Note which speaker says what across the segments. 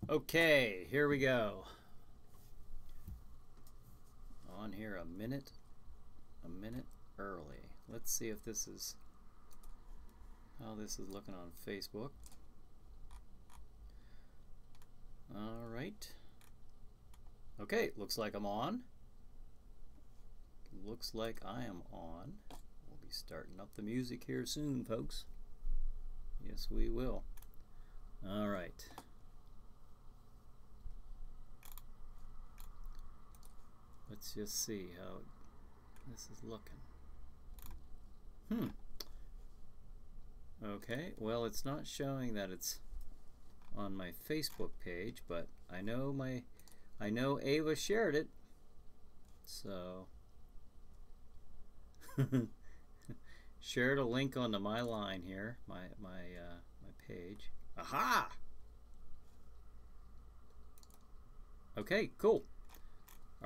Speaker 1: Okay, here we go. On here a minute early. Let's see if this is how this is looking on Facebook. All right. Okay, looks like I'm on. Looks like I am on. We'll be starting up the music here soon, folks. Yes, we will. All right. Let's just see how this is looking. Okay, well, it's not showing that it's on my Facebook page, but I know Ava shared it, so shared a link onto my line here, my page. Aha! Okay, cool.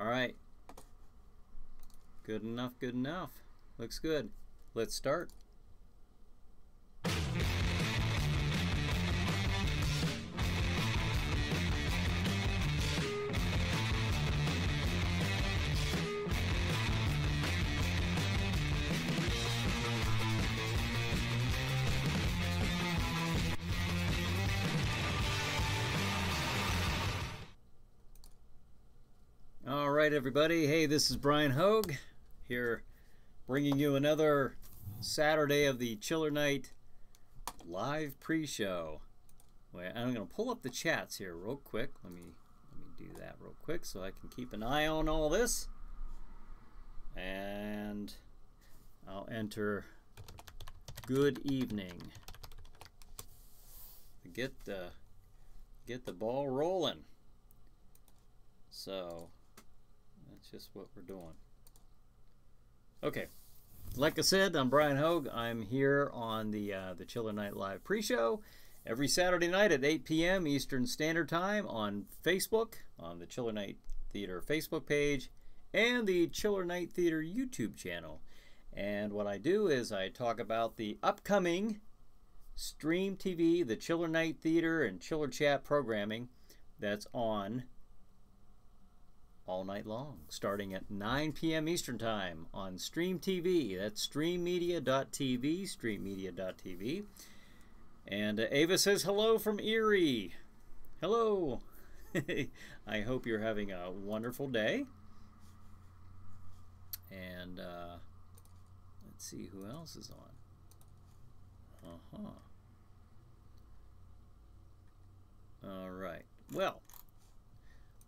Speaker 1: All right. Good enough, good enough. Looks good. Let's start. All right, everybody. Hey, this is Bryan Hogue here, bringing you another Saturday of the Chiller Night live pre-show. Wait, I'm going to pull up the chats here real quick. Let me do that real quick so I can keep an eye on all this. And I'll enter good evening to get the ball rolling. So that's just what we're doing. Okay, like I said, I'm Bryan Hogue. I'm here on the Chiller Night Live pre-show every Saturday night at 8 p.m. Eastern Standard Time on Facebook, on the Chiller Night Theater Facebook page, and the Chiller Night Theater YouTube channel. And what I do is I talk about the upcoming Stream TV, the Chiller Night Theater and Chiller Chat programming that's on all night long, starting at 9 p.m. Eastern Time on Stream TV. That's streammedia.tv, streammedia.tv. And Ava says hello from Erie. Hello. I hope you're having a wonderful day. And let's see who else is on. All right. Well,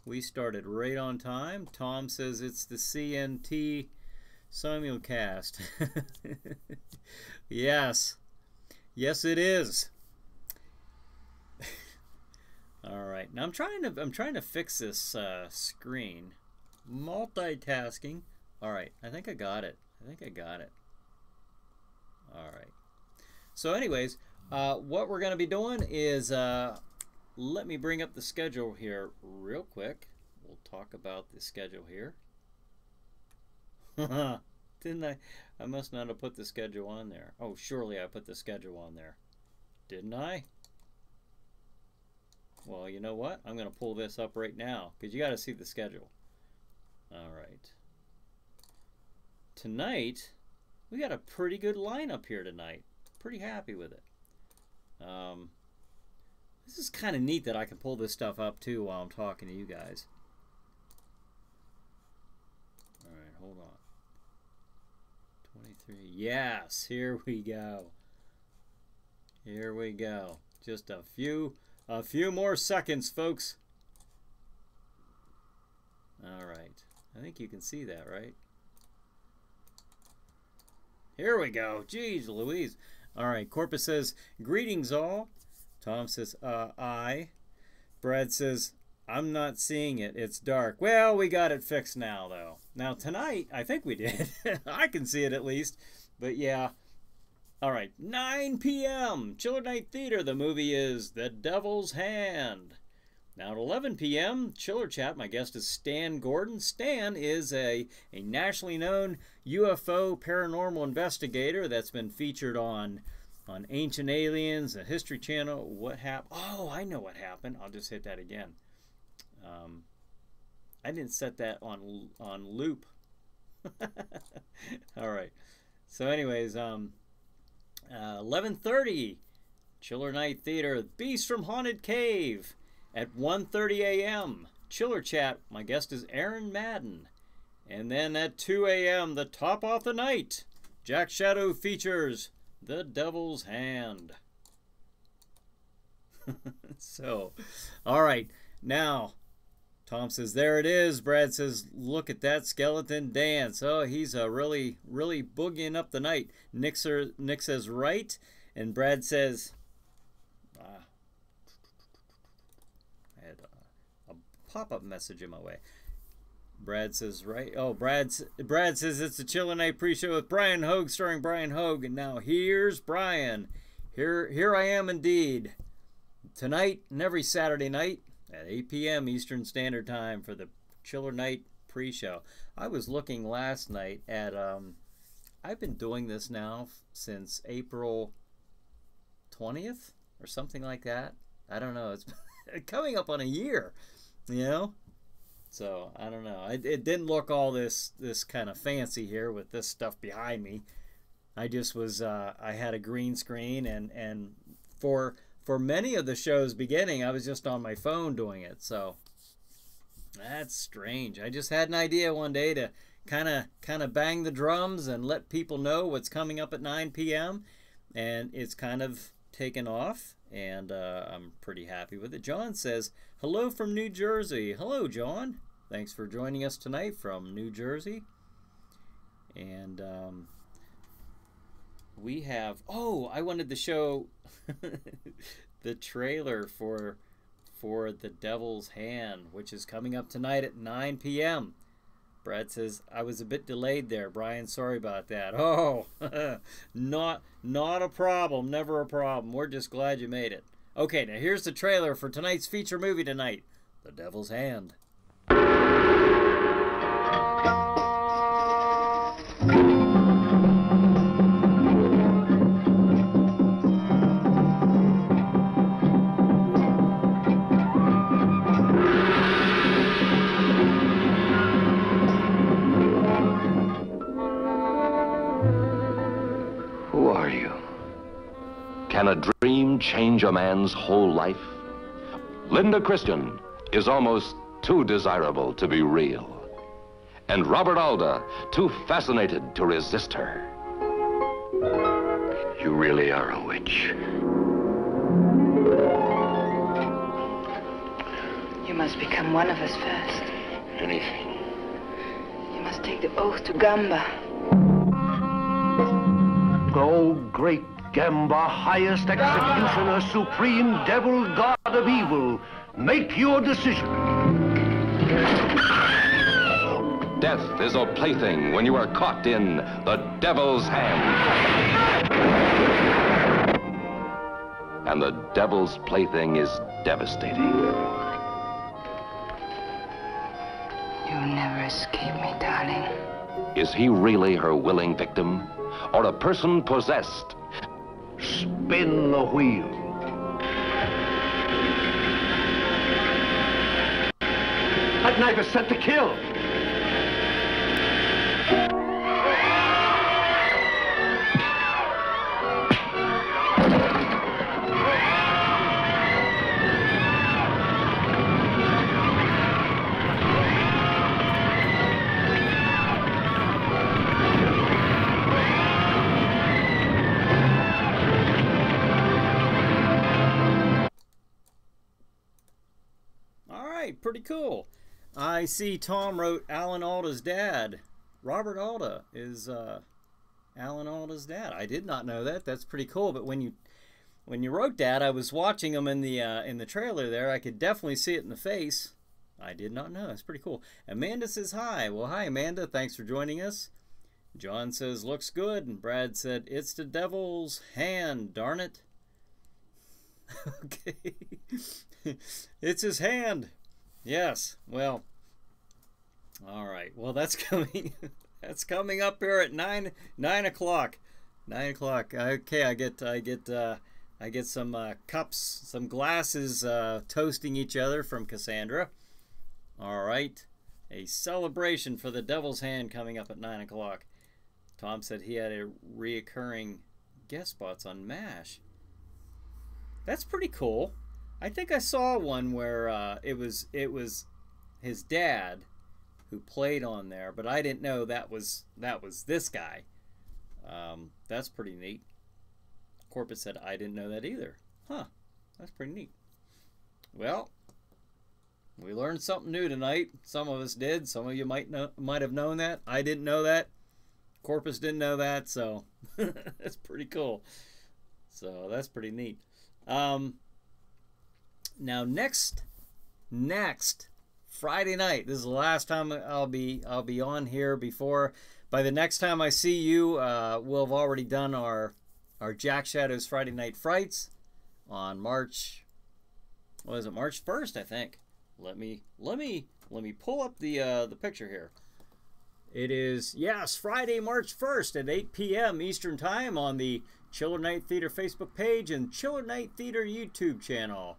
Speaker 1: we started right on time. Tom says it's the CNT simulcast. Yes. Yes, it is. All right. Now I'm trying to fix this screen. Multitasking. All right. I think I got it. All right. So anyways, what we're going to be doing is let me bring up the schedule here real quick. We'll talk about the schedule here. Didn't I? I must not have put the schedule on there. Oh, surely I put the schedule on there. Didn't I? Well, you know what? I'm going to pull this up right now because you got to see the schedule. All right. Tonight, we got a pretty good lineup here tonight. Pretty happy with it. This is kind of neat that I can pull this stuff up too while I'm talking to you guys. All right, hold on. 23. Yes, here we go. Here we go. Just a few more seconds, folks. All right. I think you can see that, right? Here we go. Jeez Louise. All right, Corpus says, greetings all. Tom says, I. Brad says, I'm not seeing it. It's dark. Well, we got it fixed now, though. Now, tonight, I think we did. I can see it at least. But, yeah. All right. 9 p.m. Chiller Night Theater. The movie is The Devil's Hand. Now, at 11 p.m., Chiller Chat. My guest is Stan Gordon. Stan is a nationally known UFO paranormal investigator that's been featured on on Ancient Aliens, the History Channel. What happened? Oh, I know what happened. I'll just hit that again. I didn't set that on loop. All right. So anyways, 11:30, Chiller Night Theater, Beast from Haunted Cave. At 1:30 a.m., Chiller Chat. My guest is Aaron Madden. And then at 2 a.m., the top off the night, Jack Shadow features The Devil's Hand. So, all right. Now, Tom says, there it is. Brad says, look at that skeleton dance. Oh, he's really boogieing up the night. Nick says, right. And Brad says, I had a pop-up message in my way. Brad says, right. Oh, Brad says it's the Chiller Night pre-show with Bryan Hogue, starring Bryan Hogue. And now here's Bryan. Here I am indeed. Tonight and every Saturday night at 8 p.m. Eastern Standard Time for the Chiller Night pre-show. I was looking last night at, I've been doing this now since April 20th or something like that. I don't know. It's coming up on a year, you know? So, I don't know. It didn't look all this kind of fancy here with this stuff behind me. I just was, I had a green screen, and for many of the shows beginning, I was just on my phone doing it. So, that's strange. I just had an idea one day to kind of bang the drums and let people know what's coming up at 9 p.m. And it's kind of taken off, and I'm pretty happy with it. John says, hello from New Jersey. Hello, John. Thanks for joining us tonight from New Jersey. And we have, I wanted to show the trailer for The Devil's Hand, which is coming up tonight at 9 p.m. Brad says, I was a bit delayed there, Brian. Sorry about that. Oh, not a problem. Never a problem. We're just glad you made it. Okay, now here's the trailer for tonight's feature movie tonight, The Devil's Hand.
Speaker 2: Who are you? Can a dream change a man's whole life? Linda Christian is almost too desirable to be real. And Robert Alda, too fascinated to resist her.
Speaker 3: You really are a witch.
Speaker 4: You must become one of us first.
Speaker 3: Anything.
Speaker 4: You must take the oath to Gamba.
Speaker 5: O great Gamba, highest executioner, supreme devil, god of evil, make your decision.
Speaker 2: Death is a plaything when you are caught in the devil's hand. And the devil's plaything is devastating.
Speaker 4: You'll never escape me, darling.
Speaker 2: Is he really her willing victim, or a person possessed?
Speaker 5: Spin the wheel. That knife is set to kill.
Speaker 1: Pretty cool. I see Tom wrote Alan Alda's dad. Robert Alda is Alan Alda's dad. I did not know that. That's pretty cool. But when you wrote that, I was watching him in the trailer there. I could definitely see it in the face. I did not know. That's pretty cool. Amanda says hi. Well, hi Amanda. Thanks for joining us. John says looks good, and Brad said it's the devil's hand. Darn it. Okay. It's his hand. Yes, well, all right. Well, that's coming up here at 9 o'clock. 9 o'clock. Okay, I get some cups, some glasses toasting each other from Cassandra. All right. A celebration for the Devil's Hand coming up at 9 o'clock. Tom said he had a reoccurring guest spots on MASH. That's pretty cool. I think I saw one where it was his dad who played on there, but I didn't know that was this guy. That's pretty neat. Corpus said I didn't know that either. Huh? That's pretty neat. Well, we learned something new tonight. Some of us did. Some of you might have known that. I didn't know that. Corpus didn't know that. So that's pretty cool. So that's pretty neat. Now next Friday night. This is the last time I'll be on here before. By the next time I see you, we'll have already done our Jack Shadows Friday Night Frights on March. What is it? March 1st, I think. Let me pull up the picture here. It is, yes, Friday, March 1st at 8 p.m. Eastern Time on the Chiller Night Theater Facebook page and Chiller Night Theater YouTube channel.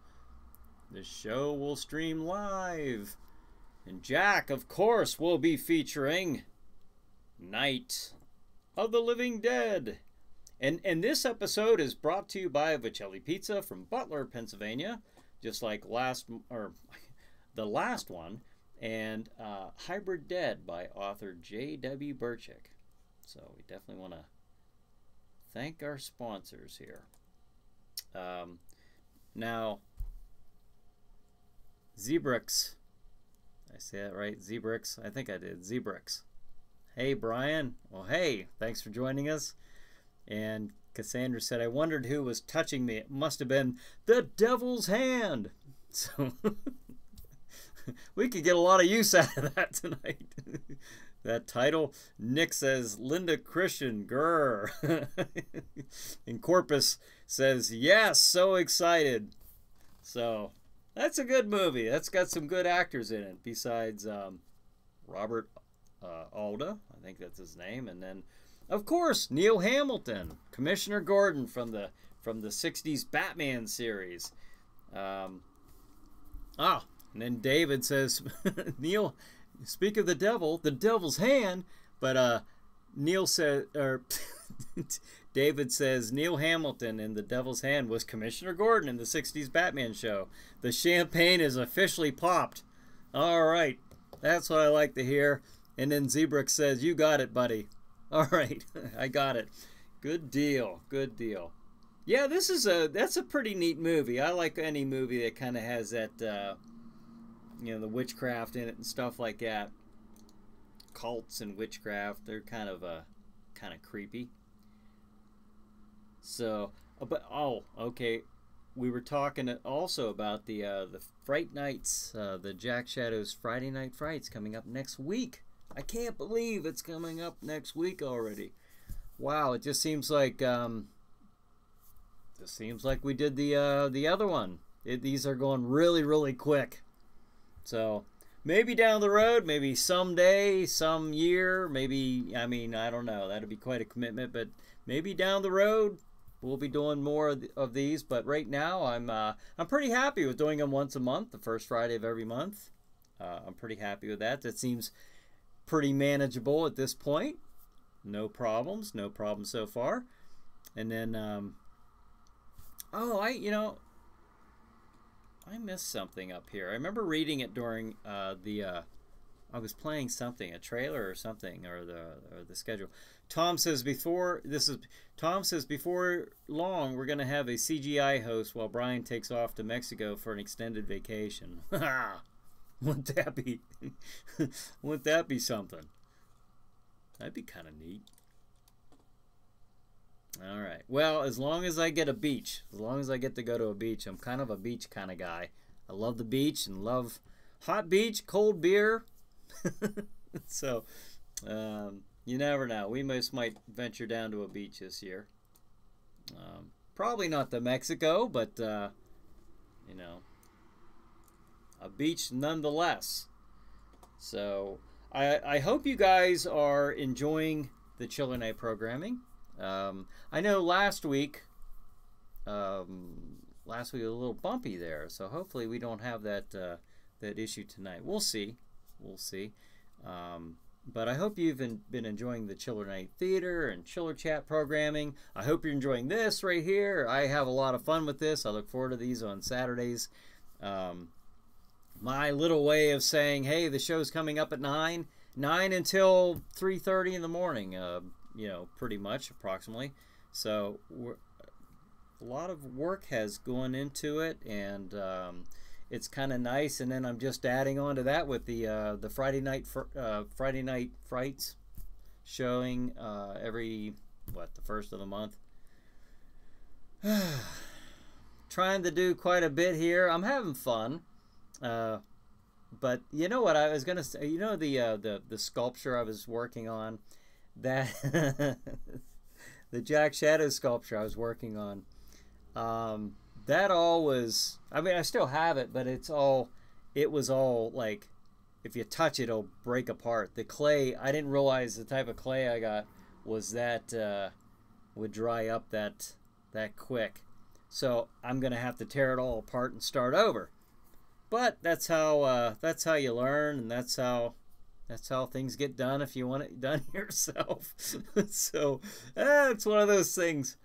Speaker 1: The show will stream live. And Jack, of course, will be featuring Night of the Living Dead. And this episode is brought to you by Vicelli Pizza from Butler, Pennsylvania, just like the last one, and Hybrid Dead by author J.W. Burchick. So we definitely want to thank our sponsors here. Now, Zebrix. I say that right? Zebrix? I think I did. Zebrix. Hey, Brian. Well, hey, thanks for joining us. And Cassandra said, I wondered who was touching me. It must have been the Devil's Hand. So we could get a lot of use out of that tonight. That title. Nick says, Linda Christian, grr. And Corpus says, yes, so excited. So that's a good movie. That's got some good actors in it, besides Robert Alda. I think that's his name. And then, of course, Neil Hamilton, Commissioner Gordon from the 60s Batman series. And then David says, Neil, speak of the Devil's Hand, but Neil said, or David says, Neil Hamilton in The Devil's Hand was Commissioner Gordon in the 60s Batman show. The champagne is officially popped. All right, that's what I like to hear. And then Zebrix says, you got it, buddy. All right, I got it. Good deal, good deal. Yeah, that's a pretty neat movie. I like any movie that kind of has that, the witchcraft in it and stuff like that. Cults and witchcraft, they're kind of creepy. So, okay. We were talking also about the Fright Nights, the Jack Shadows Friday Night Frights coming up next week. I can't believe it's coming up next week already. Wow, it just seems like we did the other one. These are going really, really quick. So maybe down the road, maybe someday, some year, maybe, I don't know. That'd be quite a commitment, but maybe down the road we'll be doing more of these. But right now, I'm pretty happy with doing them once a month, the first Friday of every month. I'm pretty happy with that. That seems pretty manageable at this point. No problems so far. And then, I missed something up here. I remember reading it during I was playing something, a trailer or something, or the schedule. Tom says before long we're gonna have a CGI host while Brian takes off to Mexico for an extended vacation. Wouldn't that be something? That'd be kind of neat. All right. Well, as long as I get a beach, as long as I get to go to a beach, I'm kind of a beach kind of guy. I love the beach and love hot beach, cold beer. So, you never know. We might venture down to a beach this year. Probably not to Mexico, but, a beach nonetheless. So, I hope you guys are enjoying the Chiller Night programming. I know last week was a little bumpy there, so hopefully we don't have that that issue tonight. We'll see. We'll see. But I hope you've been enjoying the Chiller Night Theater and Chiller Chat programming. I hope you're enjoying this right here. I have a lot of fun with this. I look forward to these on Saturdays. My little way of saying, hey, the show's coming up at 9 until 3:30 in the morning, you know, pretty much, approximately. So a lot of work has gone into it, and it's kind of nice. And then I'm just adding on to that with the Friday night frights showing every the first of the month. Trying to do quite a bit here. I'm having fun. But you know what I was gonna say? You know the sculpture I was working on, that the Jack Shadow sculpture I was working on. That all was, I mean, I still have it, but it was all like, if you touch it, it'll break apart. The clay, I didn't realize the type of clay I got was that would dry up that quick. So I'm gonna have to tear it all apart and start over. But that's how you learn, and that's how things get done if you want it done yourself. So it's one of those things.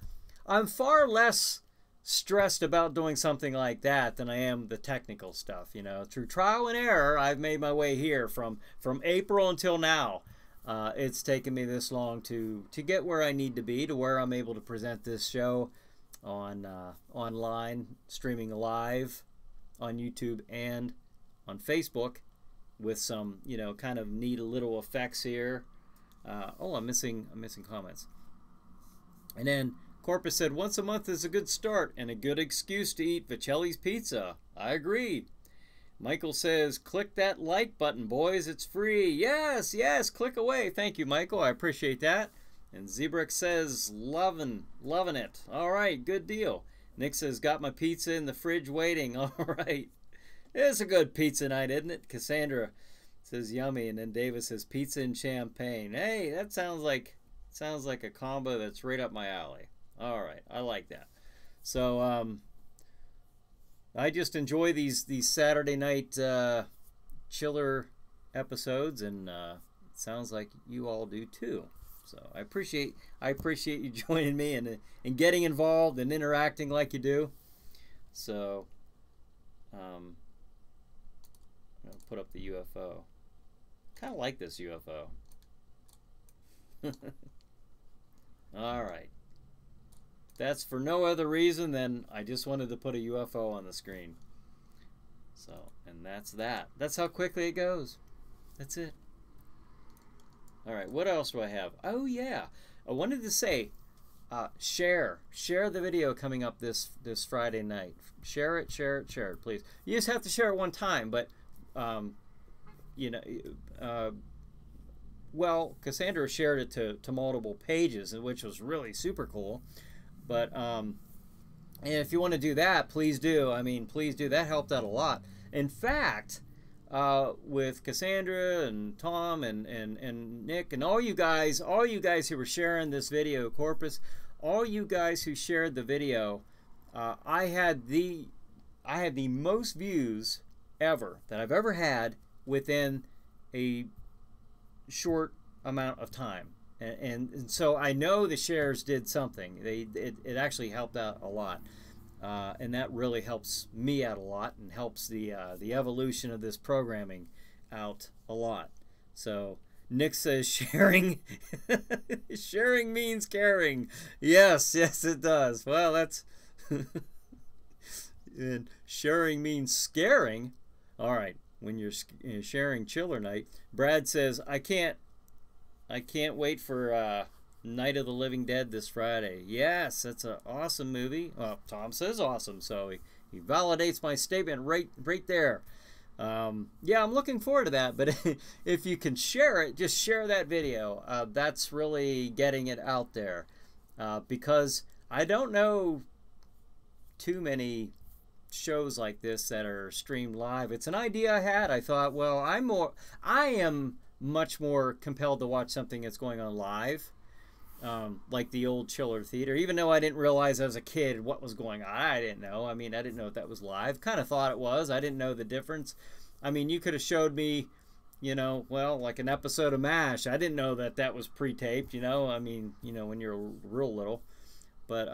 Speaker 1: I'm far less stressed about doing something like that than I am the technical stuff. You know, through trial and error, I've made my way here from April until now. It's taken me this long to get where I need to be, to where I'm able to present this show on online, streaming live on YouTube and on Facebook, with some, you know, kind of neat little effects here. I'm missing comments. And then Corpus said, once a month is a good start and a good excuse to eat Vicelli's pizza. I agree. Michael says, click that like button, boys. It's free. Yes, click away. Thank you, Michael. I appreciate that. And Zebrick says, loving it. All right, good deal. Nick says, got my pizza in the fridge waiting. All right. It's a good pizza night, isn't it? Cassandra says, yummy. And then Davis says, pizza and champagne. Hey, that sounds like a combo that's right up my alley. All right, I like that. So I just enjoy these Saturday night chiller episodes, and it sounds like you all do too. So I appreciate you joining me and getting involved and interacting like you do. So I'm gonna put up the UFO. Kind of like this UFO. All right. That's for no other reason than I just wanted to put a UFO on the screen. So, and that's that. That's how quickly it goes. That's it. All right, what else do I have? Oh yeah, I wanted to say, share the video coming up this Friday night. Share it, please. You just have to share it one time, but you know, well, Cassandra shared it to multiple pages, which was really super cool. But and if you want to do that, please do. I mean, please do. That helped out a lot. In fact, with Cassandra and Tom and Nick and all you guys who were sharing this video, Corpus, all you guys who shared the video, I had the most views ever that I've ever had within a short amount of time. And so I know the shares did something. It actually helped out a lot, and that really helps me out a lot, and helps the evolution of this programming out a lot. So Nick says sharing sharing means caring. Yes, it does. Well, that's and sharing means scaring. All right, when you're sharing Chiller Night. Brad says, I can't wait for Night of the Living Dead this Friday. Yes, that's an awesome movie. Well, Tom says awesome, so he validates my statement right there. Yeah, I'm looking forward to that. But if you can share it, just share that video. That's really getting it out there, because I don't know too many shows like this that are streamed live. It's an idea I had. I thought, well, I am much more compelled to watch something that's going on live, like the old Chiller Theater. Even though I didn't realize as a kid what was going on, I didn't know. I mean, I didn't know if that was live. Kind of thought it was. I didn't know the difference. I mean, you could have showed me, you know, well, like an episode of MASH. I didn't know that that was pre-taped. You know, I mean, you know, when you're real little, but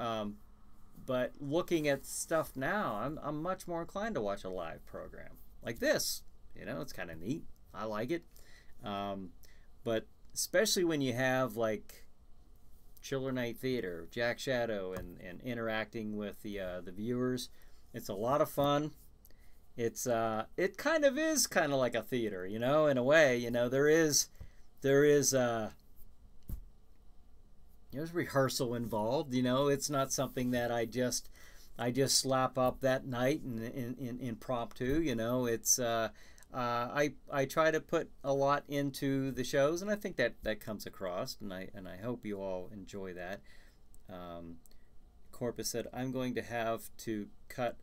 Speaker 1: looking at stuff now, I'm much more inclined to watch a live program like this. You know, it's kind of neat. I like it. But especially when you have like Chiller Night Theater, Jack Shadow, and interacting with the viewers, it's a lot of fun. It's it kind of is kind of like a theater, you know, in a way. You know, there's rehearsal involved. You know, it's not something that I just slap up that night and impromptu. You know, it's I try to put a lot into the shows, and I think that comes across, and I hope you all enjoy that. Corpus said, I'm going to have to cut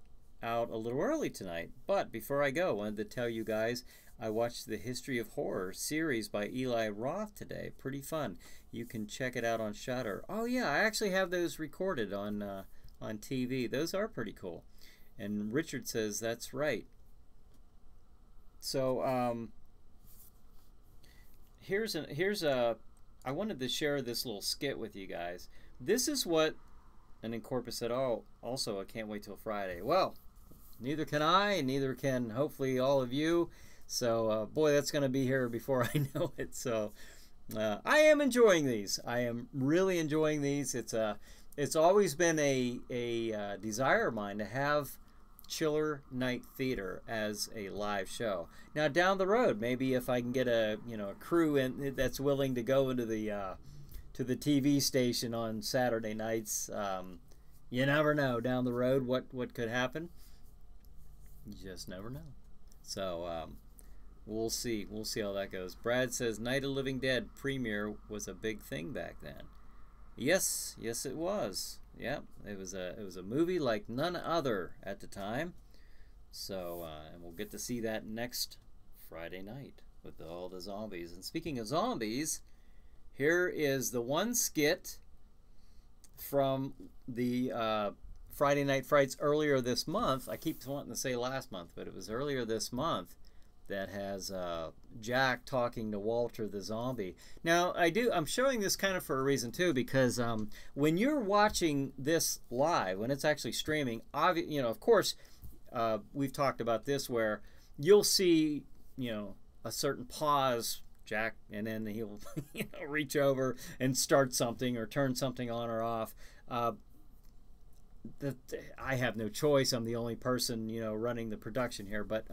Speaker 1: out a little early tonight, but before I go, I wanted to tell you guys I watched the History of Horror series by Eli Roth today. Pretty fun. You can check it out on Shudder. Oh yeah, I actually have those recorded on TV. Those are pretty cool. And Richard says that's right. So I wanted to share this little skit with you guys. This is what, and then Corpus said, oh, also I can't wait till Friday. Well, neither can I, and neither can hopefully all of you. So boy, that's going to be here before I know it. So I am enjoying these. I am really enjoying these. It's always been a desire of mine to have Chiller Night Theater as a live show. Now down the road, maybe if I can get a crew in that's willing to go into the TV station on Saturday nights, you never know down the road what could happen. You just never know. So we'll see how that goes. Brad says Night of the Living Dead premiere was a big thing back then. Yes it was. Yeah, it was a movie like none other at the time. So and we'll get to see that next Friday night with all the zombies. And speaking of zombies, here is the one skit from the Friday Night Frights earlier this month. I keep wanting to say last month, but it was earlier this month, that has Jack talking to Walter the zombie. Now, I'm showing this kind of for a reason too, because when you're watching this live, when it's actually streaming, of course, we've talked about this where you'll see, a certain pause, Jack, and then he'll reach over and start something or turn something on or off. I have no choice. I'm the only person, running the production here, but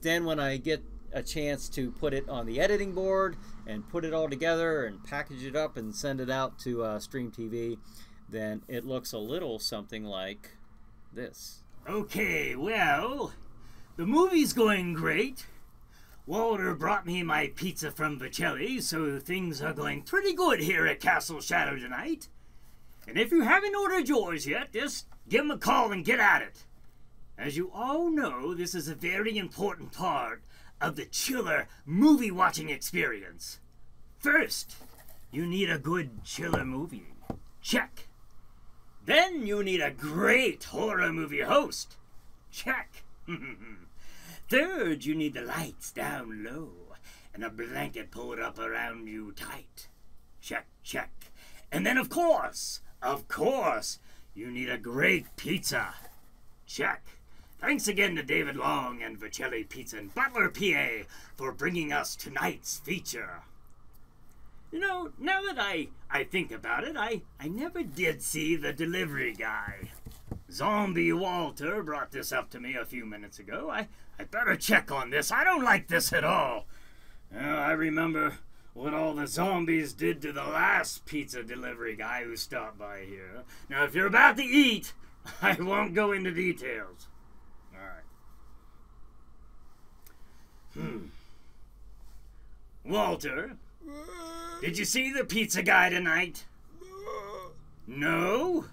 Speaker 1: then when I get a chance to put it on the editing board and put it all together and package it up and send it out to Stream TV, then it looks a little something like this.
Speaker 6: Okay, well, the movie's going great. Walter brought me my pizza from Vicelli, so things are going pretty good here at Castle Shadow tonight. And if you haven't ordered yours yet, just give him a call and get at it. As you all know, this is a very important part of the Chiller movie watching experience. First, you need a good Chiller movie. Check. Then you need a great horror movie host. Check. Third, you need the lights down low and a blanket pulled up around you tight. Check, check. And then, of course, you need a great pizza. Check. Thanks again to David Long and Vicelli Pizza in Butler, PA, for bringing us tonight's feature. Now that I think about it, I never did see the delivery guy. Zombie Walter brought this up to me a few minutes ago. I better check on this. I don't like this at all. I remember what all the zombies did to the last pizza delivery guy who stopped by here. Now, if you're about to eat, I won't go into details. Walter, did you see the pizza guy tonight? No?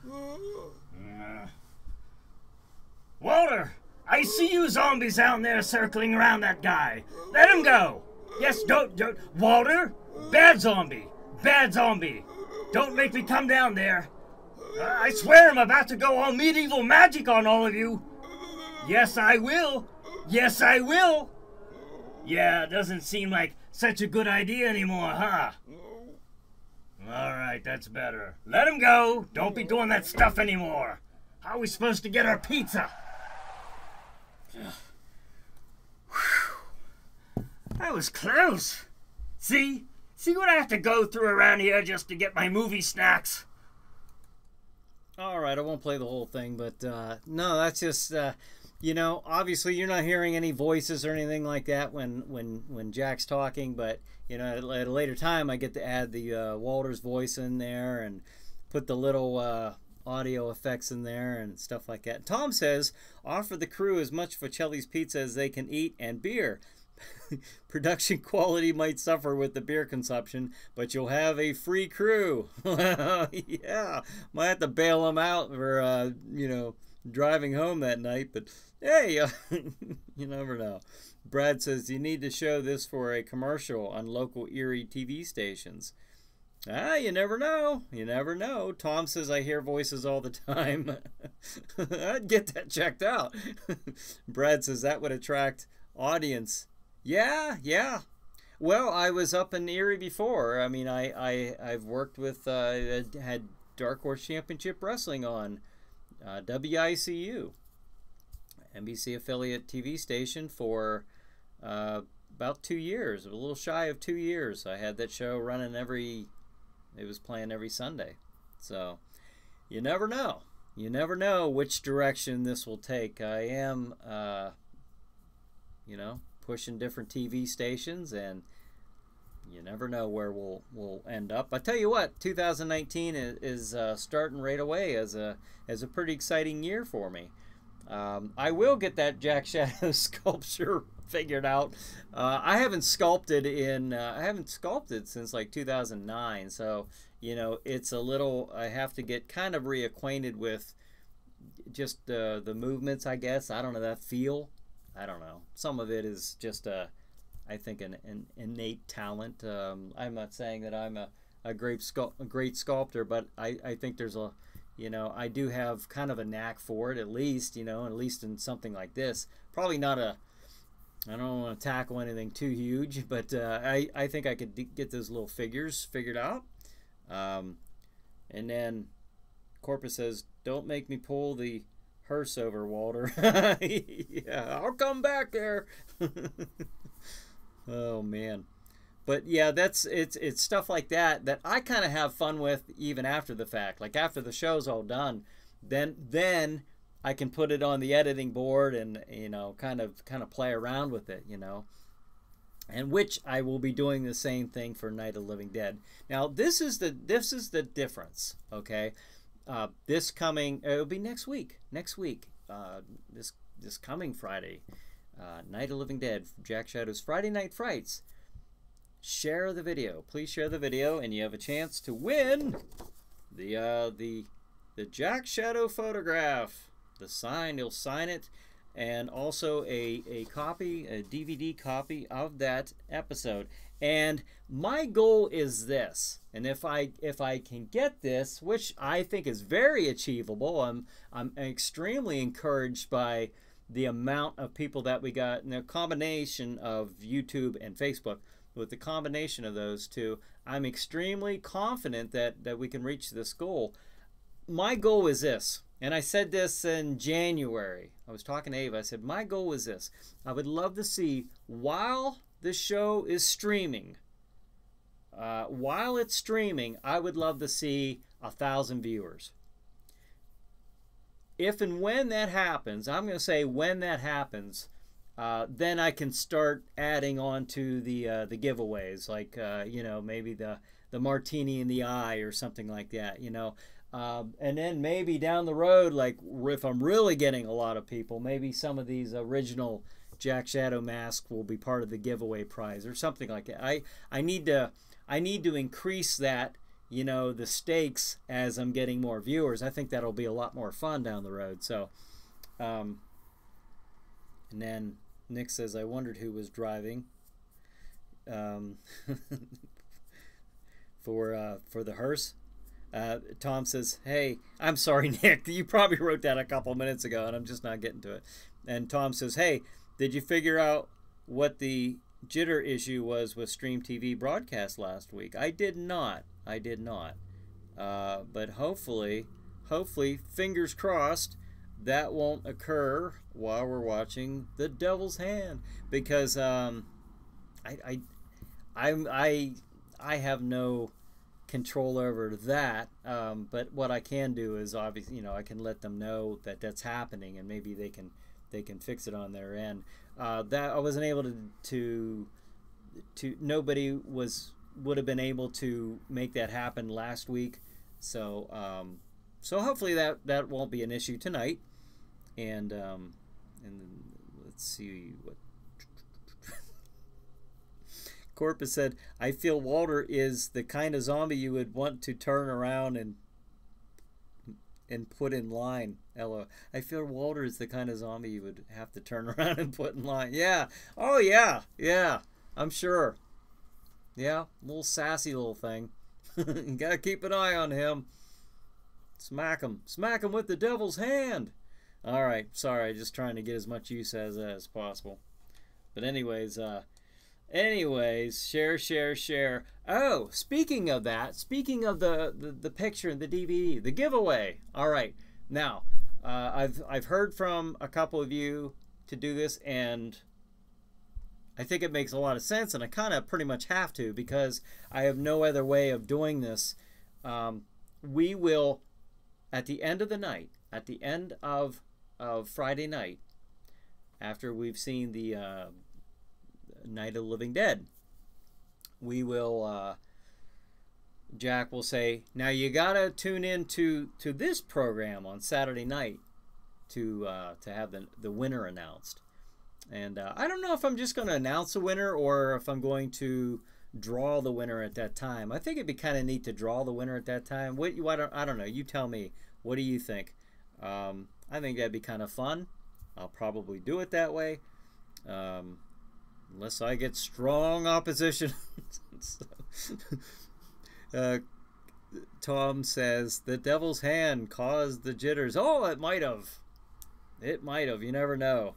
Speaker 6: Walter, I see you zombies down there circling around that guy. Let him go. Yes, don't. Walter, bad zombie. Don't make me come down there. I swear I'm about to go all medieval magic on all of you. Yes, I will. Yes, I will. Yeah, it doesn't seem like such a good idea anymore, huh? All right, that's better. Let him go. Don't be doing that stuff anymore. How are we supposed to get our pizza? That was close. See? See what I have to go through around here just to get my movie snacks?
Speaker 1: All right, I won't play the whole thing, but no, that's just, you know, obviously you're not hearing any voices or anything like that when Jack's talking, but, you know, at a later time I get to add the Walter's voice in there and put the little audio effects in there and stuff like that. Tom says, offer the crew as much Focelli's pizza as they can eat and beer. Production quality might suffer with the beer consumption, but you'll have a free crew. Yeah, might have to bail them out for, you know, driving home that night, but hey, you never know. Brad says, you need to show this for a commercial on local Erie TV stations. Ah, you never know. You never know. Tom says, I hear voices all the time. I'd get that checked out. Brad says, that would attract audience. Yeah. Well, I was up in Erie before. I mean, I've worked with, had Dark Horse Championship Wrestling on WICU, NBC affiliate TV station for about 2 years, a little shy of 2 years. I had that show running it was playing every Sunday. So you never know. You never know which direction this will take. I am, you know, pushing different TV stations, and you never know where we'll end up. I tell you what, 2019 is starting right away as a pretty exciting year for me. I will get that Jack Shadow sculpture figured out. I haven't sculpted since like 2009, so you know it's a little. I have to get kind of reacquainted with just the movements, I guess. I don't know, that feel. I don't know. Some of it is just I think an innate talent. I'm not saying that I'm a great sculptor, but I think there's a, you know, I do have kind of a knack for it, at least, you know, at least in something like this. Probably not I don't want to tackle anything too huge, but I think I could get those little figures figured out. And then Corpus says, don't make me pull the hearse over, Walter. Yeah, I'll come back there. Oh man. But yeah, it's stuff like that I kind of have fun with even after the fact. Like after the show's all done, then I can put it on the editing board and, you know, kind of play around with it, you know. And which I will be doing the same thing for Night of the Living Dead. Now this is the difference, okay? It'll be next week. This coming Friday, Night of the Living Dead, Jack Shadow's Friday Night Frights. Share the video, please share the video, and you have a chance to win the Jack Shadow photograph, the sign. You'll sign it, and also a DVD copy of that episode. And my goal is this, and if I can get this, which I think is very achievable, I'm extremely encouraged by the amount of people that we got, and the combination of YouTube and Facebook. With the combination of those two, I'm extremely confident that we can reach this goal. My goal is this, and I said this in January. I was talking to Ava. I said, my goal is this. I would love to see, while the show is streaming, I would love to see 1,000 viewers. If and when that happens, I'm going to say when that happens, then I can start adding on to the giveaways, like you know, maybe the martini in the eye or something like that, you know. And then maybe down the road, like if I'm really getting a lot of people, maybe some of these original Jack Shadow masks will be part of the giveaway prize or something like that. I need to increase that, you know, the stakes as I'm getting more viewers. I think that'll be a lot more fun down the road. So, and then Nick says, I wondered who was driving for the hearse. Tom says, hey, I'm sorry, Nick. You probably wrote that a couple minutes ago, and I'm just not getting to it. And Tom says, hey, did you figure out what the jitter issue was with Stream TV broadcast last week? I did not. But hopefully, fingers crossed, that won't occur while we're watching The Devil's Hand, because I have no control over that. But what I can do is, obviously, I can let them know that that's happening, and maybe they can fix it on their end. That I wasn't able to nobody would have been able to make that happen last week, so so hopefully that won't be an issue tonight. And let's see what Corpus said. I feel Walter is the kind of zombie you would want to turn around and put in line. Ella, I feel Walter is the kind of zombie you would have to turn around and put in line. Yeah. Oh yeah. I'm sure. Yeah, little sassy little thing. You gotta keep an eye on him. Smack him with the devil's hand. All right, sorry, just trying to get as much use as possible. But anyways, share. Oh, speaking of that, speaking of the picture and the DVD, the giveaway. All right, now I've heard from a couple of you to do this, and I think it makes a lot of sense, and I kind of pretty much have to, because I have no other way of doing this. We will, at the end of the night, at the end of Friday night, after we've seen the Night of the Living Dead, we will, Jack will say, now you gotta tune in to this program on Saturday night to have the winner announced. And I don't know if I'm just going to announce a winner or if I'm going to draw the winner at that time. I think it'd be kind of neat to draw the winner at that time. I don't know. You tell me. What do you think? I think that'd be kind of fun. I'll probably do it that way, unless I get strong opposition. Tom says the devil's hand caused the jitters. Oh, it might have. You never know.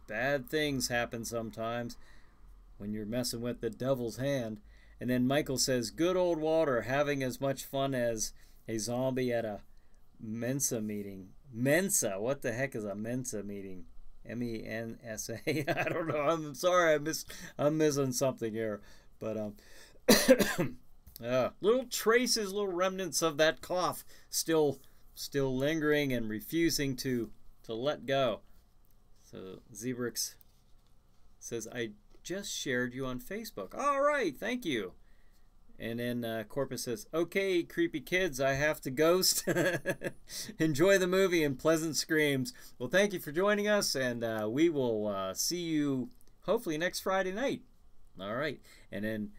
Speaker 1: Bad things happen sometimes when you're messing with the devil's hand. And then Michael says, good old Walter having as much fun as a zombie at a Mensa meeting. Mensa? What the heck is a Mensa meeting? M-E-N-S-A? I don't know. I'm sorry. I'm missing something here. But little traces, little remnants of that cough still lingering and refusing to let go. So Zebrix says, I just shared you on Facebook. All right, thank you. And then Corpus says, okay, creepy kids, I have to ghost. Enjoy the movie and pleasant screams. Well, thank you for joining us, and we will see you hopefully next Friday night. All right. And then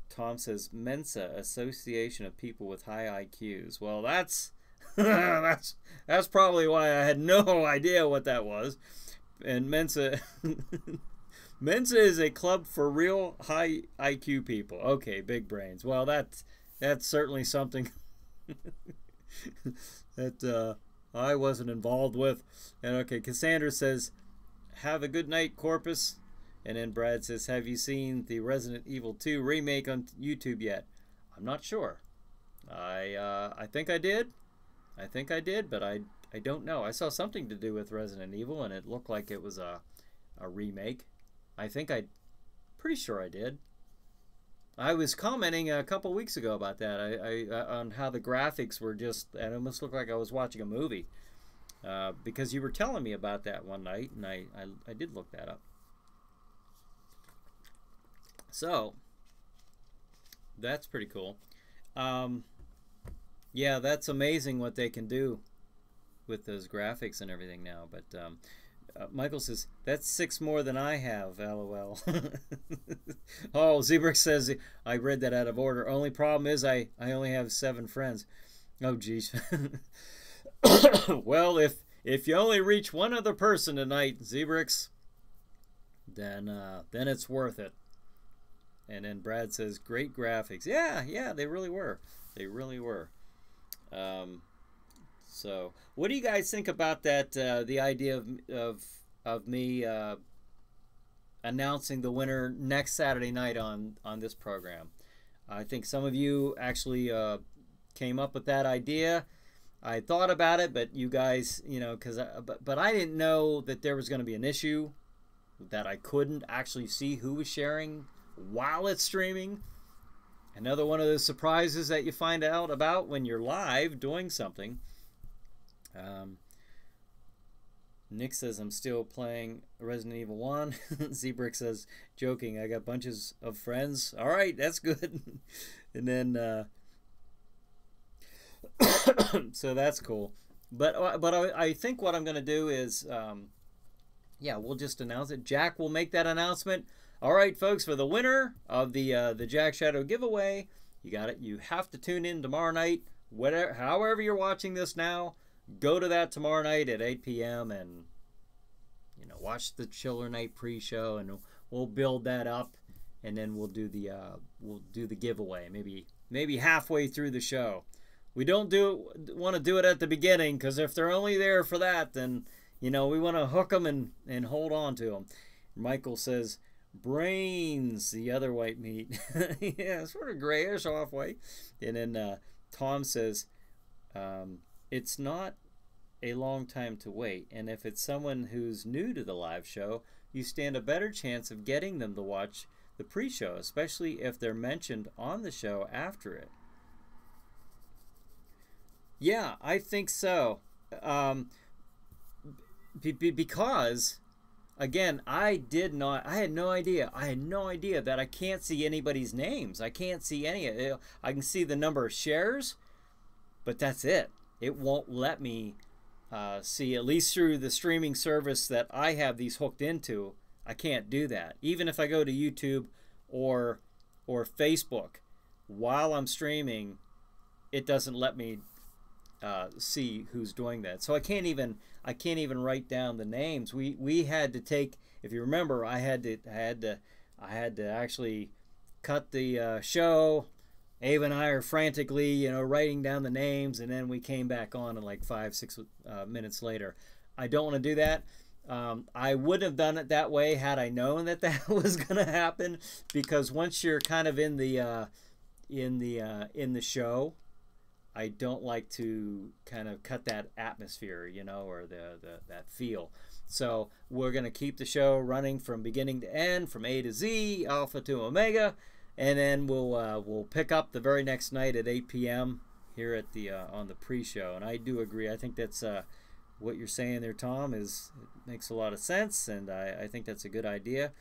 Speaker 1: Tom says, Mensa, Association of People with High IQs. Well, that's that's probably why I had no idea what that was. And Mensa is a club for real high IQ people. Okay, big brains. Well, that's certainly something that I wasn't involved with. And okay, Cassandra says, have a good night, Corpus. And then Brad says, have you seen the Resident Evil 2 remake on YouTube yet? I'm not sure. I think I did. But I don't know. I saw something to do with Resident Evil, and it looked like it was a remake. Pretty sure I did. I was commenting a couple weeks ago about that. On how the graphics were just, it almost looked like I was watching a movie. Because you were telling me about that one night, and I did look that up. So, that's pretty cool. Yeah, that's amazing what they can do with those graphics and everything now. But Michael says, that's 6 more than I have, LOL. Oh, Zebrick says, I read that out of order. Only problem is I only have 7 friends. Oh, geez. Well, if you only reach one other person tonight, Zebrix, then it's worth it. And then Brad says, great graphics. Yeah, they really were. They really were. So, what do you guys think about that? The idea of me announcing the winner next Saturday night on this program. I think some of you actually came up with that idea. I thought about it, but you guys, but I didn't know that there was going to be an issue that I couldn't actually see who was sharing while it's streaming. Another one of those surprises that you find out about when you're live doing something. Nick says, I'm still playing Resident Evil 1. Zebrick says, joking, I got bunches of friends. All right, that's good. And then, so that's cool. But I think what I'm going to do is, we'll just announce it. Jack will make that announcement. All right, folks, for the winner of the Jack Shadow giveaway, you got it. You have to tune in tomorrow night, however you're watching this now. Go to that tomorrow night at 8 p.m. and watch the Chiller Night pre-show, and we'll build that up, and then we'll do the giveaway maybe halfway through the show. We don't want to do it at the beginning, because if they're only there for that, then we want to hook them and hold on to them. Michael says, brains, the other white meat. Yeah, sort of grayish off white. And then Tom says, it's not a long time to wait, and if it's someone who's new to the live show, you stand a better chance of getting them to watch the pre-show, especially if they're mentioned on the show after it. Yeah, I think so. Because, again, I had no idea that I can't see anybody's names. I can't see any of it. I can see the number of shares, but that's it. It won't let me see, at least through the streaming service that I have these hooked into. I can't do that. Even if I go to YouTube or Facebook while I'm streaming, it doesn't let me see who's doing that. So I can't even write down the names. We had to take, if you remember, I had to actually cut the show. Ava and I are frantically, writing down the names, and then we came back on in like 5-6 minutes later. I don't want to do that. I wouldn't have done it that way had I known that was going to happen, because once you're kind of in the show, I don't like to kind of cut that atmosphere, or that feel. So we're going to keep the show running from beginning to end, from A to Z, Alpha to Omega. And then we'll pick up the very next night at 8 p.m. here at the on the pre-show. And I do agree. I think that's what you're saying there, Tom. It makes a lot of sense, and I think that's a good idea.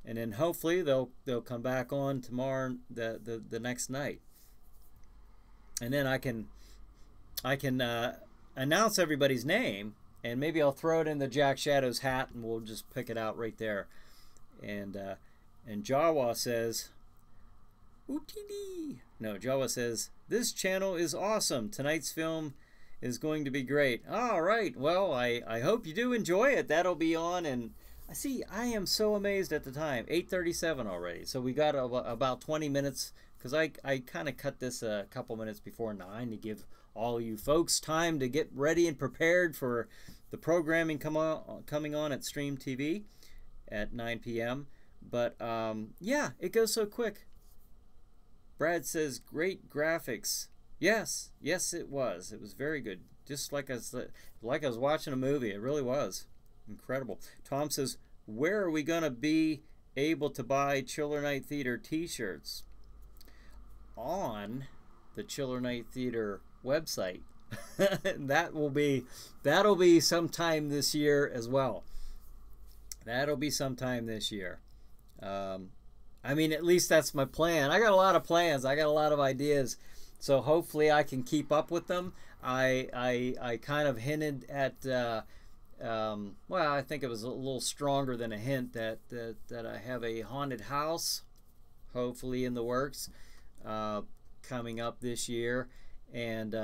Speaker 1: And then hopefully they'll come back on tomorrow, the next night. And then I can announce everybody's name, and maybe I'll throw it in the Jack Shadow's hat, and we'll just pick it out right there. And Jawa says, OTD. No, Jawa says, this channel is awesome. Tonight's film is going to be great. All right. Well, I hope you do enjoy it. That'll be on. And I am so amazed at the time. 8:37 already. So we got about 20 minutes, because I kind of cut this a couple minutes before 9 to give all you folks time to get ready and prepared for the programming coming on at Stream TV at 9 p.m. But yeah, it goes so quick. Brad says, great graphics. Yes, it was. It was very good. Just like I was watching a movie. It really was. Incredible. Tom says, where are we going to be able to buy Chiller Night Theater t-shirts? On the Chiller Night Theater website. That'll be sometime this year as well. That'll be sometime this year. At least that's my plan. I got a lot of plans. I got a lot of ideas. So hopefully I can keep up with them. I kind of hinted at, I think it was a little stronger than a hint that I have a haunted house, hopefully in the works, coming up this year. And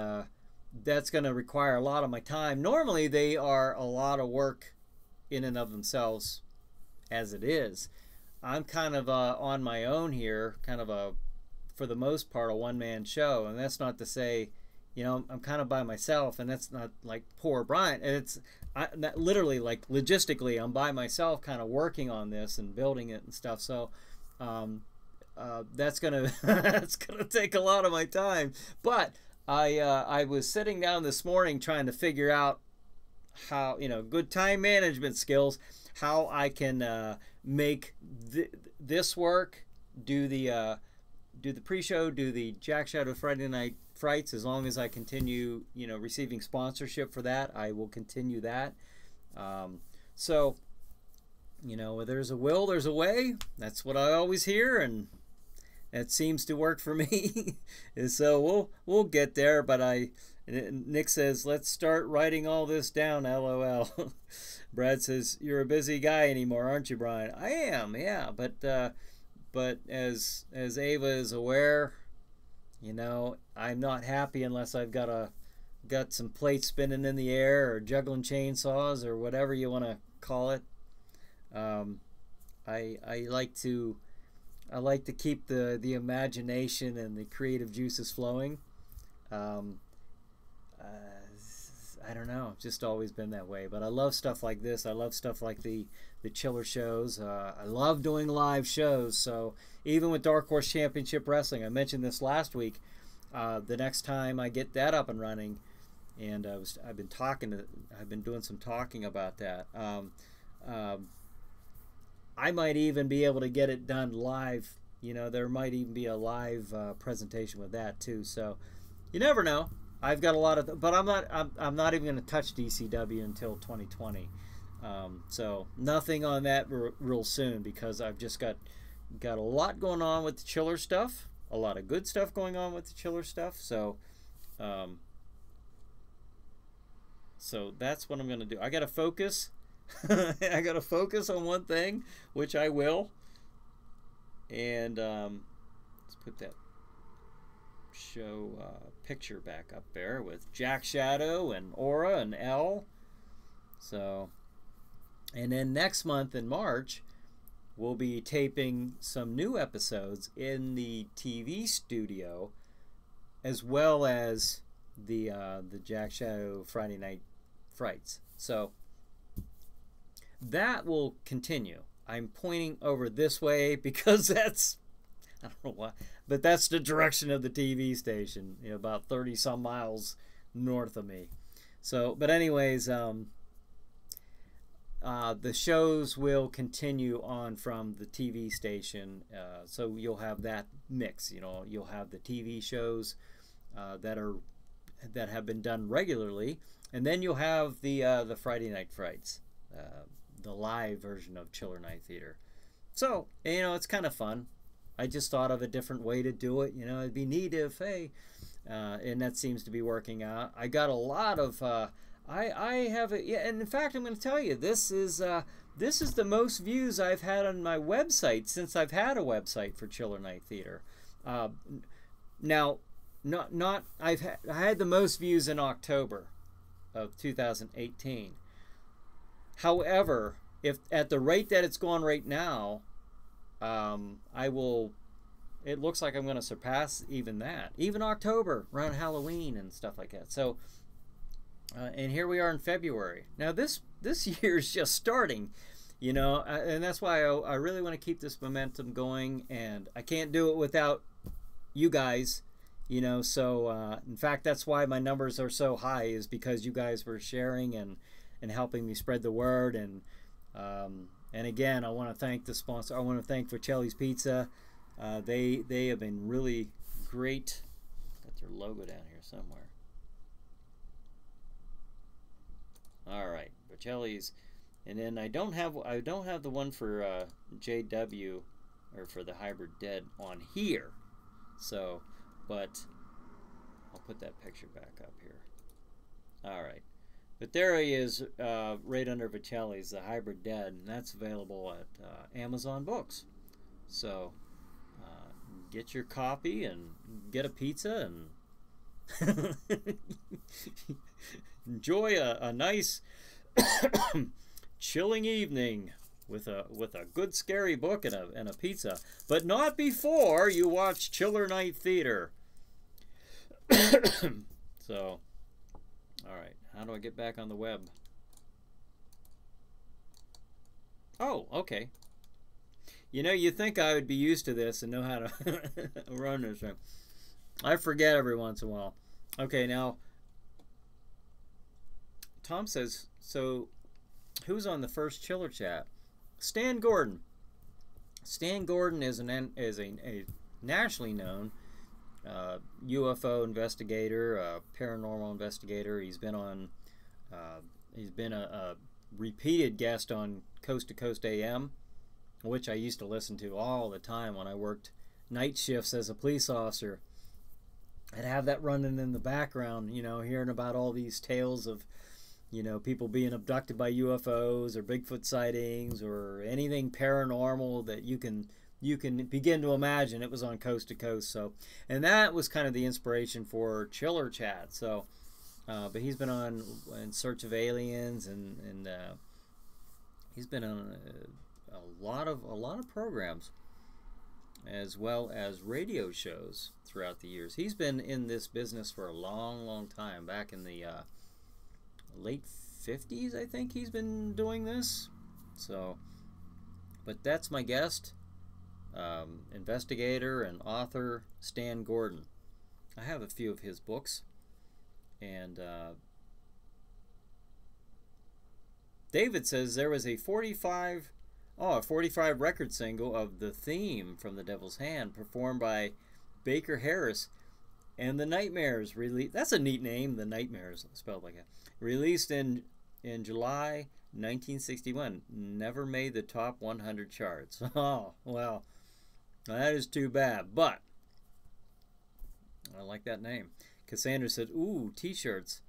Speaker 1: that's going to require a lot of my time. Normally they are a lot of work in and of themselves as it is. I'm kind of on my own here, kind of for the most part, a one-man show. And that's not to say, you know, I'm kind of by myself, and that's not like poor Bryan. Literally, like logistically, I'm by myself, kind of working on this and building it and stuff. So that's gonna that's gonna take a lot of my time. But I was sitting down this morning trying to figure out how, you know, good time management skills, how I can make this work, do the pre-show, do the Jack Shadow Friday Night Frights. As long as I continue, you know, receiving sponsorship for that, I will continue that. So, you know, where there's a will, there's a way. That's what I always hear, and that seems to work for me. And so we'll get there. But Nick says, let's start writing all this down, LOL. Brad says, you're a busy guy anymore, aren't you, Bryan? I am, yeah. But as Ava is aware, you know, I'm not happy unless I've got some plates spinning in the air or juggling chainsaws or whatever you want to call it. I like to keep the imagination and the creative juices flowing. I don't know, just always been that way. But I love stuff like this. I love stuff like the chiller shows. I love doing live shows. So even with Dark Horse Championship Wrestling, I mentioned this last week. The next time I get that up and running, and I've been doing some talking about that. I might even be able to get it done live. You know, there might even be a live presentation with that too. So you never know. I've got a lot of, but I'm not even going to touch DCW until 2020. So nothing on that real soon, because I've just got a lot going on with the chiller stuff, a lot of good stuff going on with the chiller stuff. So so that's what I'm going to do. I got to focus. I got to focus on one thing, which I will. And let's put that show picture back up there with Jack Shadow and Aura and Elle. So, and then next month in March, we'll be taping some new episodes in the TV studio, as well as the Jack Shadow Friday Night Frights. So that will continue. I'm pointing over this way because that's, I don't know why, but that's the direction of the TV station, you know, about 30 some miles north of me. So, but anyways, the shows will continue on from the TV station. So you'll have that mix, you know, you'll have the TV shows that have been done regularly, and then you'll have the Friday Night Frights, the live version of Chiller Night Theater. So, you know, it's kind of fun. I just thought of a different way to do it. You know, it'd be neat if, hey, and that seems to be working out. I got a lot of, I have, yeah, and in fact, I'm going to tell you, this is the most views I've had on my website since I've had a website for Chiller Night Theater. Now, I had the most views in October of 2018. However, if at the rate that it's going right now, it looks like I'm going to surpass even that, even October around Halloween and stuff like that. So, and here we are in February. Now this year is just starting, you know, and that's why I really want to keep this momentum going, and I can't do it without you guys, you know. So, in fact, that's why my numbers are so high, is because you guys were sharing and helping me spread the word. And again, I want to thank the sponsor. I want to thank Vicelli's Pizza. They have been really great. Got their logo down here somewhere. All right, Vicelli's, and then I don't have the one for JW, or for the Hybrid Dead on here. So, but I'll put that picture back up here. All right. But there he is, right under Vicelli's, the Hybrid Dead, and that's available at Amazon Books. So get your copy and get a pizza and enjoy a nice chilling evening with a good scary book and a pizza, but not before you watch Chiller Night Theater. So, all right, how do I get back on the web? Oh, okay. You know, you think I would be used to this and know how to run this thing. I forget every once in a while. Okay, now, Tom says, so who's on the first Chiller Chat? Stan Gordon. Stan Gordon is a nationally known UFO investigator, paranormal investigator. He's been on, he's been a repeated guest on Coast to Coast AM, which I used to listen to all the time when I worked night shifts as a police officer. I'd have that running in the background, you know, hearing about all these tales of, you know, people being abducted by UFOs or Bigfoot sightings or anything paranormal that you can begin to imagine. It was on Coast to Coast. So, and that was kind of the inspiration for Chiller Chat. So, but he's been on In Search of Aliens, and he's been on a lot of programs, as well as radio shows throughout the years. He's been in this business for a long time. Back in the late 50s, I think he's been doing this. So, but that's my guest, investigator and author Stan Gordon. I have a few of his books, and David says there was a 45 record single of The Theme from The Devil's Hand, performed by Baker Harris and the Nightmares. That's a neat name, the Nightmares, spelled like that. Released in July 1961. Never made the top 100 charts. Oh, well, that is too bad, but I like that name. Cassandra said, ooh, t-shirts.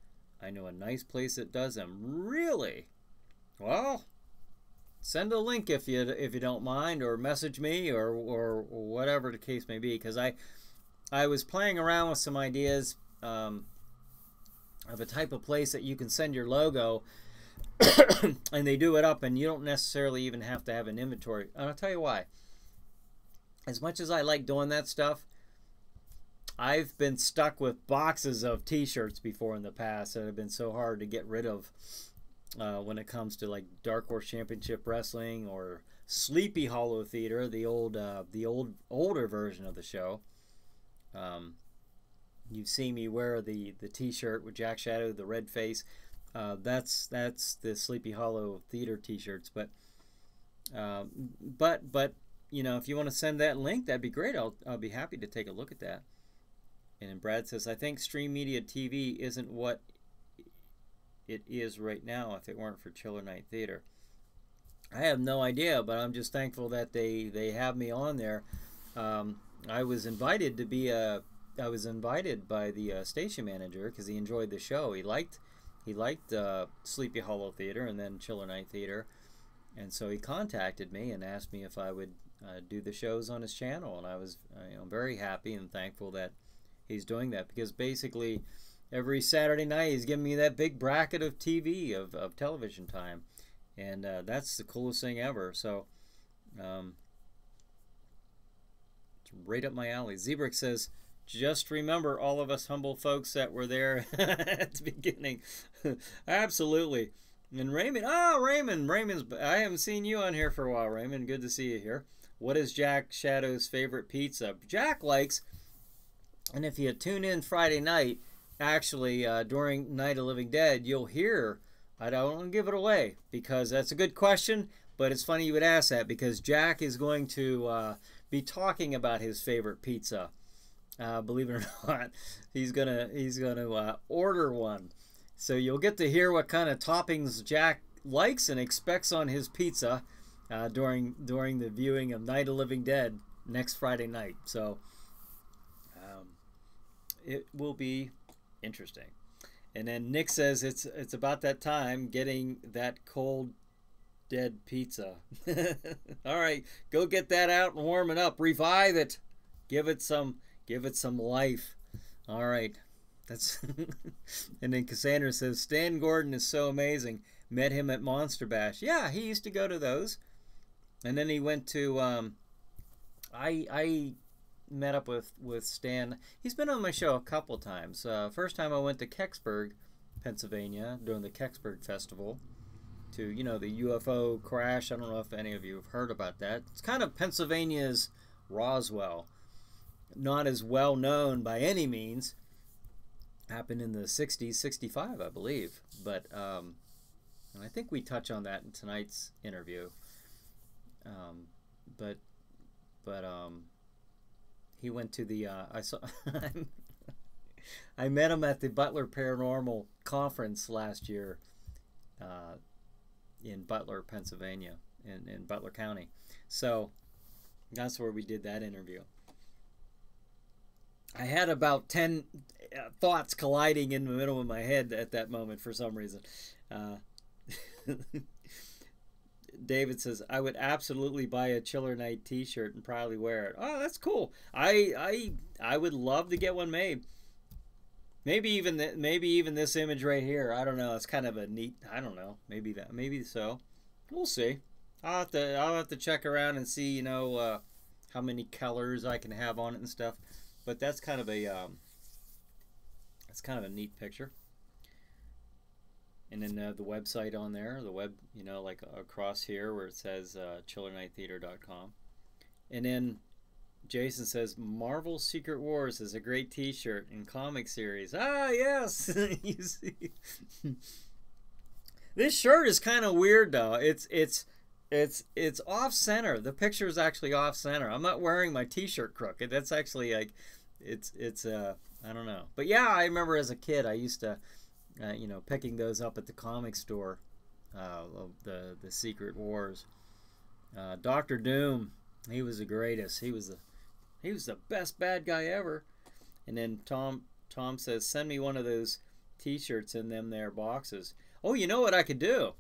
Speaker 1: I know a nice place that does them. Really? Well, send a link if you don't mind, or message me, or whatever the case may be, because I was playing around with some ideas of a type of place that you can send your logo and they do it up, and you don't necessarily even have to have an inventory. And I'll tell you why. As much as I like doing that stuff, I've been stuck with boxes of t-shirts before in the past that have been so hard to get rid of. When it comes to like Dark Horse Championship Wrestling or Sleepy Hollow Theater, the older version of the show. You've seen me wear the t-shirt with Jack Shadow, the red face. That's the Sleepy Hollow Theater t-shirts. But you know, if you want to send that link, that'd be great. I'll be happy to take a look at that. And Brad says, I think Stream Media TV isn't what it is right now if it weren't for Chiller Night Theater. I have no idea, but I'm just thankful that they have me on there. I was invited by the station manager because he enjoyed the show. He liked Sleepy Hollow Theater and then Chiller Night Theater, and so he contacted me and asked me if I would do the shows on his channel, and I was very happy and thankful that he's doing that, because basically every Saturday night he's giving me that big bracket of TV, of television time, and that's the coolest thing ever. So it's right up my alley. Zebrick says, just remember all of us humble folks that were there at the beginning. Absolutely. And Raymond's, I haven't seen you on here for a while, Raymond. Good to see you here. What is Jack Shadow's favorite pizza? Jack likes, and if you tune in Friday night, actually during Night of Living Dead, you'll hear, I don't want to give it away because that's a good question, but it's funny you would ask that, because Jack is going to be talking about his favorite pizza. Believe it or not, he's gonna order one, so you'll get to hear what kind of toppings Jack likes and expects on his pizza during the viewing of Night of Living Dead next Friday night. So it will be interesting. And then Nick says it's about that time, getting that cold dead pizza. All right, go get that out and warm it up, revive it, give it some life. All right, that's and then Cassandra says Stan Gordon is so amazing, met him at Monster Bash. Yeah, he used to go to those, and then he went to I met up with Stan. He's been on my show a couple times. First time I went to Kecksburg, Pennsylvania, during the Kecksburg Festival, to, you know, the UFO crash. I don't know if any of you have heard about that. It's kind of Pennsylvania's Roswell. Not as well known by any means. Happened in the 60s, 65, I believe. But and I think we touch on that in tonight's interview. But he went to the I saw I met him at the Butler Paranormal Conference last year in Butler, Pennsylvania, in Butler County. So that's where we did that interview. I had about 10 thoughts colliding in the middle of my head at that moment for some reason. David says, I would absolutely buy a Chiller Night t-shirt and probably wear it. Oh, that's cool. I would love to get one made. Maybe even this image right here. I don't know. It's kind of a neat, I don't know. Maybe so. We'll see. I'll have to check around and see, you know, how many colors I can have on it and stuff. But that's kind of a neat picture. And then the website on there, you know, like across here where it says chillernighttheater.com. And then Jason says, Marvel Secret Wars is a great t-shirt and comic series. Ah, yes! You see. This shirt is kind of weird, though. It's off center. The picture is actually off center. I'm not wearing my t-shirt crooked. That's actually like, it's I don't know. But yeah, I remember as a kid, I used to, you know, picking those up at the comic store, the Secret Wars. Dr. Doom, he was the greatest. He was the best bad guy ever. And then Tom says, send me one of those t-shirts in them there boxes. Oh, you know what I could do?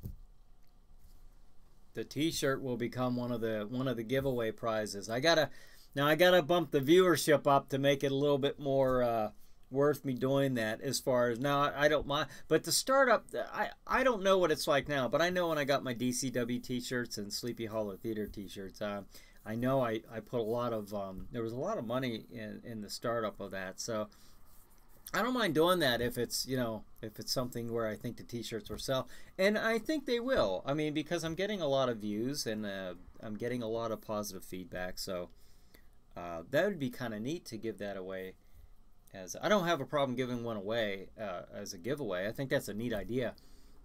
Speaker 1: The t-shirt will become one of the giveaway prizes. I gotta bump the viewership up to make it a little bit more worth me doing that. As far as now, I don't mind, but the startup, I don't know what it's like now, but I know when I got my DCW t-shirts and Sleepy Hollow Theater t-shirts, I know I put a lot of there was a lot of money in the startup of that, so I don't mind doing that if it's, you know, if it's something where I think the t-shirts will sell, and I think they will. I mean, because I'm getting a lot of views and I'm getting a lot of positive feedback, so that would be kind of neat to give that away. I don't have a problem giving one away as a giveaway. I think that's a neat idea.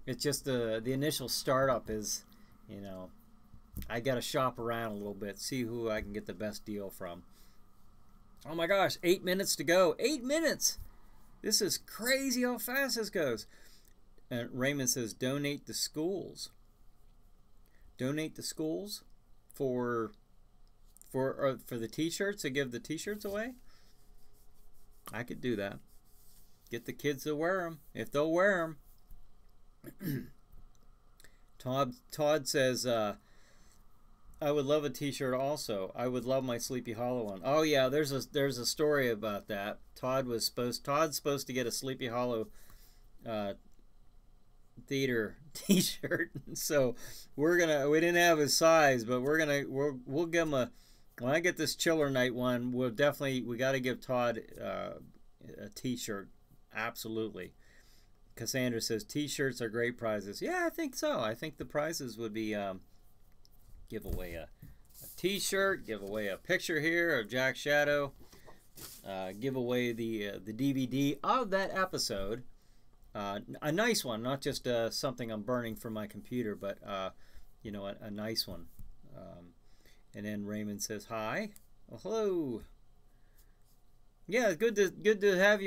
Speaker 1: It's just the initial startup is, you know, I got to shop around a little bit, see who I can get the best deal from. Oh my gosh, 8 minutes to go. 8 minutes! This is crazy how fast this goes. And Raymond says, donate to schools. Donate to schools for the t-shirts, to give the t-shirts away? I could do that. Get the kids to wear them, if they'll wear them. Todd says, I would love a t-shirt also. I would love my Sleepy Hollow one. Oh yeah, there's a story about that. Todd's supposed to get a Sleepy Hollow theater t-shirt. So we didn't have his size, but we'll give him a, when I get this Chiller Night one, we got to give Todd a t-shirt. Absolutely. Cassandra says t-shirts are great prizes. Yeah, I think so. I think the prizes would be give away a t-shirt, give away a picture here of Jack Shadow, give away the DVD of that episode, a nice one, not just something I'm burning from my computer, but you know, a nice one. And then Raymond says hi. Well, hello. Yeah, good to have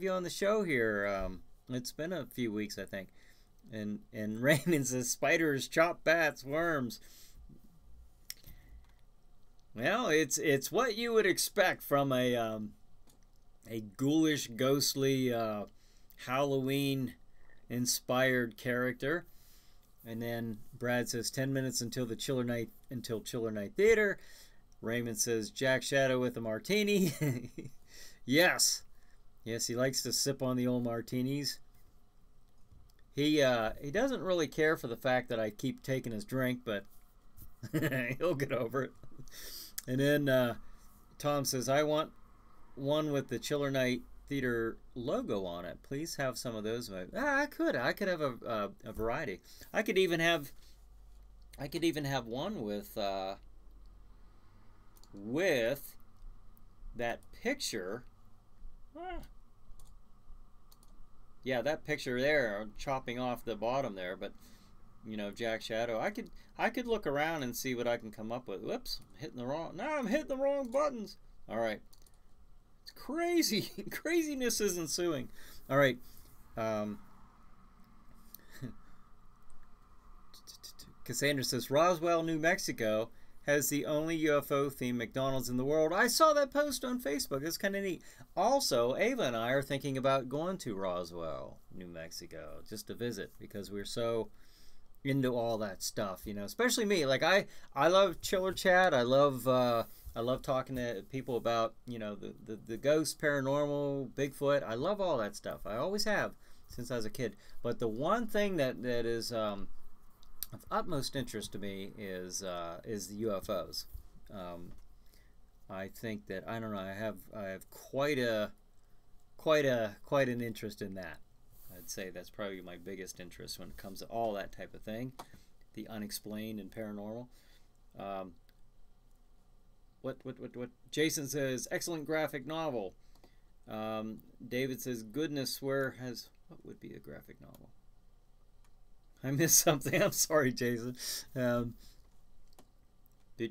Speaker 1: you on the show here. It's been a few weeks, I think. And Raymond says spiders, chop bats, worms. Well, it's what you would expect from a ghoulish, ghostly, Halloween-inspired character. And then Brad says 10 minutes until Chiller Night Theater. Raymond says Jack Shadow with a martini. Yes, he likes to sip on the old martinis. He doesn't really care for the fact that I keep taking his drink, but he'll get over it. And then Tom says, I want one with the Chiller Night Theater logo on it. Please have some of those. I could have a variety. I could even have one with that picture. Yeah, that picture there, chopping off the bottom there, but you know, Jack Shadow. I could look around and see what I can come up with. Whoops, I'm hitting the wrong buttons. All right. It's crazy. Craziness is ensuing. All right. Cassandra says, Roswell, New Mexico has the only UFO-themed McDonald's in the world. I saw that post on Facebook. It's kind of neat. Also, Ava and I are thinking about going to Roswell, New Mexico, just to visit, because we're so into all that stuff, you know, especially me. Like, I love Chiller Chat. I love talking to people about, you know, the ghost, paranormal, Bigfoot. I love all that stuff. I always have since I was a kid. But the one thing that is of utmost interest to me is the UFOs. I think that, I don't know, I have quite an interest in that. I'd say that's probably my biggest interest when it comes to all that type of thing, the unexplained and paranormal. What? Jason says, excellent graphic novel. David says, goodness, what would be a graphic novel? I missed something. I'm sorry, Jason. The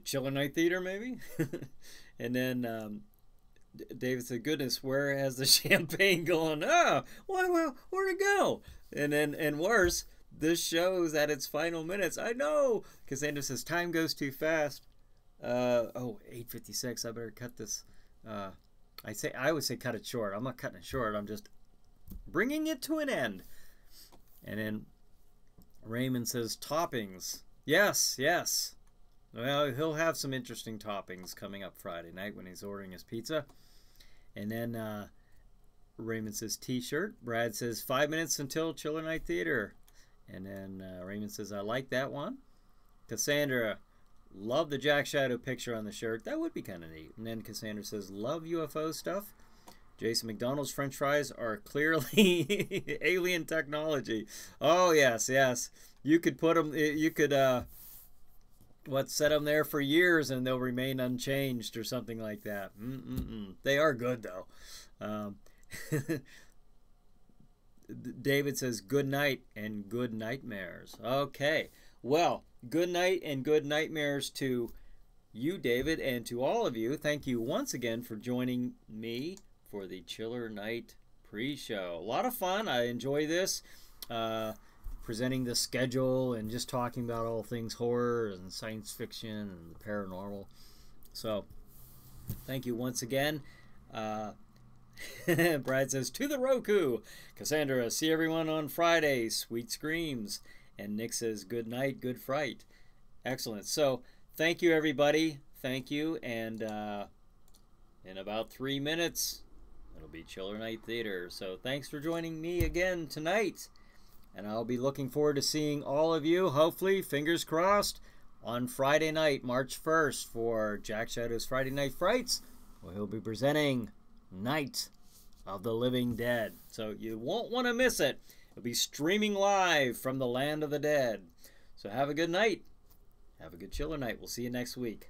Speaker 1: Chiller Night Theater, maybe? And then David said, goodness, where has the champagne gone? Oh, where'd it go? And worse, this show's at its final minutes. I know. Cassandra says, time goes too fast. 8:56. I better cut this. I would say cut it short. I'm not cutting it short. I'm just bringing it to an end. And then Raymond says, toppings. Yes. Well, he'll have some interesting toppings coming up Friday night when he's ordering his pizza. And then Raymond says, t-shirt. Brad says, 5 minutes until Chiller Night Theater. And then Raymond says, I like that one. Cassandra, love the Jack Shadow picture on the shirt. That would be kind of neat. And then Cassandra says, love UFO stuff. Jason, McDonald's French fries are clearly alien technology. Oh, yes. You could put them, set them there for years and they'll remain unchanged or something like that. They are good, though. David says, good night and good nightmares. Okay. Well, good night and good nightmares to you, David, and to all of you. Thank you once again for joining me for the Chiller Night pre-show. A lot of fun. I enjoy this. Presenting the schedule and just talking about all things horror and science fiction and the paranormal. So, thank you once again. Brad says, to the Roku. Cassandra, see everyone on Friday. Sweet screams. And Nick says, good night, good fright. Excellent. So, thank you, everybody. Thank you. And in about 3 minutes, it'll be Chiller Night Theater. So, thanks for joining me again tonight. And I'll be looking forward to seeing all of you, hopefully, fingers crossed, on Friday night, March 1st, for Jack Shadow's Friday Night Frights, where he'll be presenting Night of the Living Dead. So you won't want to miss it. It'll be streaming live from the land of the dead. So have a good night. Have a good Chiller night. We'll see you next week.